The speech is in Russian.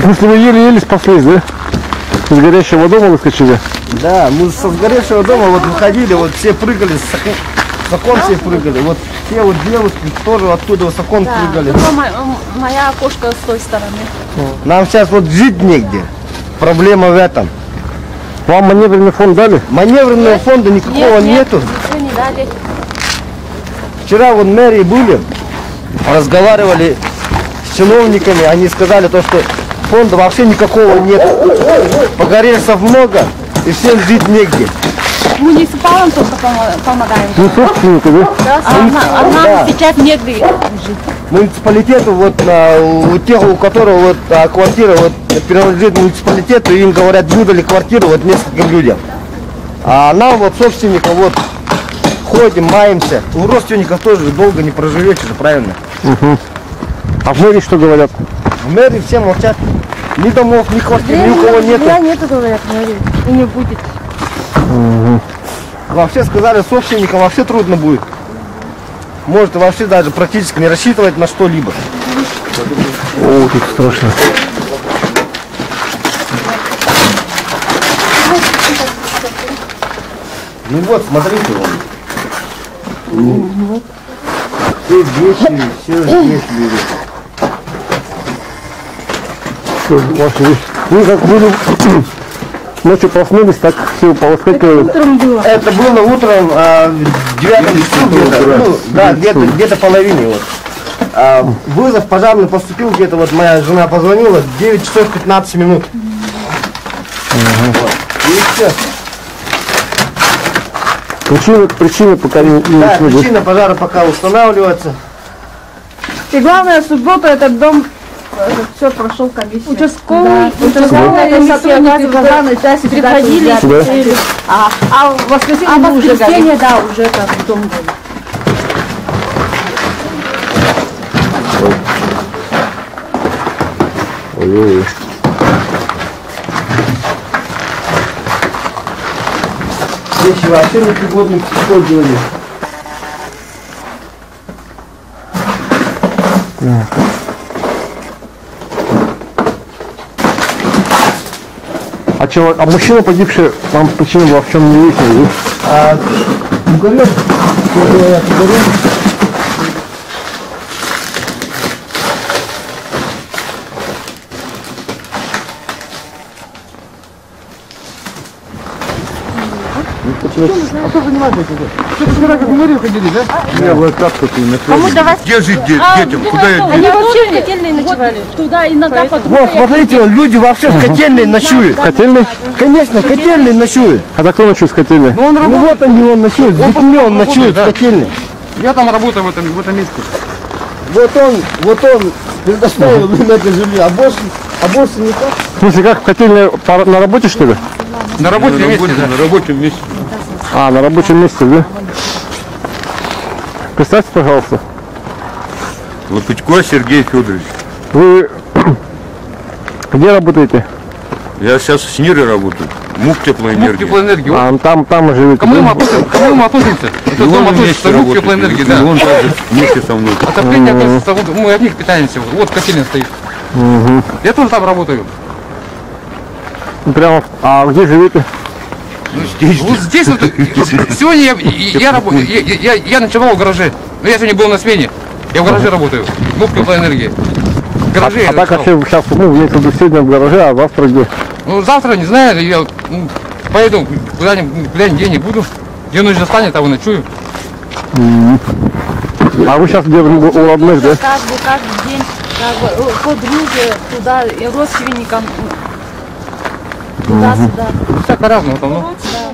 Если вы еле-еле спаслись, да? Из горящего дома выскочили? Да, мы с горящего дома вот выходили, вот все прыгали, с окон все прыгали. Вот те вот девушки тоже оттуда с окон прыгали. Моя окошко с той стороны. Нам сейчас вот жить негде. Проблема в этом. Вам маневренный фонд дали? Маневренного фонда никакого нету. Ничего не дали. Вчера вот мэрии были, разговаривали с чиновниками, они сказали то, что фонда вообще никакого нет. Погорельцев много и всем жить негде. Муниципалам только помогаем. Ну, собственники, да? А нам сейчас негде жить. Муниципалитету, вот у тех, у которого вот квартира вот принадлежит муниципалитету, им говорят, выдали квартиру вот нескольким людям. А нам вот собственникам вот ходим, маемся. У родственников тоже долго не проживете же, правильно? Угу. А в мэрии что говорят? В мэрии все молчат. Ни домов, ни квартир, ни у кого нету. У меня нету, говорят, в мэрии. И не будет. Угу. Вообще сказали, собственникам вообще трудно будет. Может вообще даже практически не рассчитывать на что-либо. О, тут страшно. Ну вот, смотрите вон. Все вещи, все здесь лежит. Ваши вещи. Вы как были ночью проснулись, так все повыскакивали. Это было утром в 9 часу где-то. Ну, да, где-то половине вот. Вызов пожарный поступил где-то, вот моя жена позвонила, 9 часов 15 минут. Вот. И все. Причины пока не Да, причина пожара пока устанавливается. И главное, в субботу этот дом все прошел комиссию. Участковый, Участковые сотрудники пожарной части приходили. А в воскресенье да, уже как в дом был. Ой-ой-ой. Вещи вообще непригодны к использованию. А мужчина погибший, там причина была в чем не выяснили? Угорел, говорят, угорел. А кто занимается этим? Что-то вчера как в мэрию ходили, да? Не, вот так тут и на Кому давать? Где жить детям? Куда я Они вообще в котельной ночевали. Туда иногда Вот, смотрите, люди вообще в котельной ночуют. В котельной? Конечно, в котельной ночуют. А так кто ночует в котельной? Ну вот они, он ночует, с детьми он ночует в котельной. Я там работаю в этом месте. Вот он предоставил им это жилье, а больше никак. В смысле, как в котельной на работе, что ли? На рабочем месте, да. На рабочем месте. А, на рабочем месте, да? Представьте, пожалуйста. Лопатько Сергей Федорович. Вы где работаете? Я сейчас с НИРой работаю. МУК теплоэнергии. Теплоэнергии. А, там живете. Кому да? мы относимся? Это дом относится, МУК теплоэнергии, да. Он также вместе со мной. Отопление, оказывается, вот мы от них питаемся. Вот котельная стоит. Я тоже там работаю. Прямо. А где живете? Вот здесь вот, сегодня я ночевал в гараже. Но я сегодня был на смене. Я в гараже работаю. МУК теплоэнергии. В гараже я так ночевал. вообще сейчас, имеется в виду сегодня в гараже, а завтра где? Ну, завтра, не знаю, я поеду куда-нибудь, где не буду. Где нужно станет, там и ночую. А вы сейчас где у родных, да? Каждый день подруге туда, и родственникам туда-сюда. Всяко разного там, ну. Да.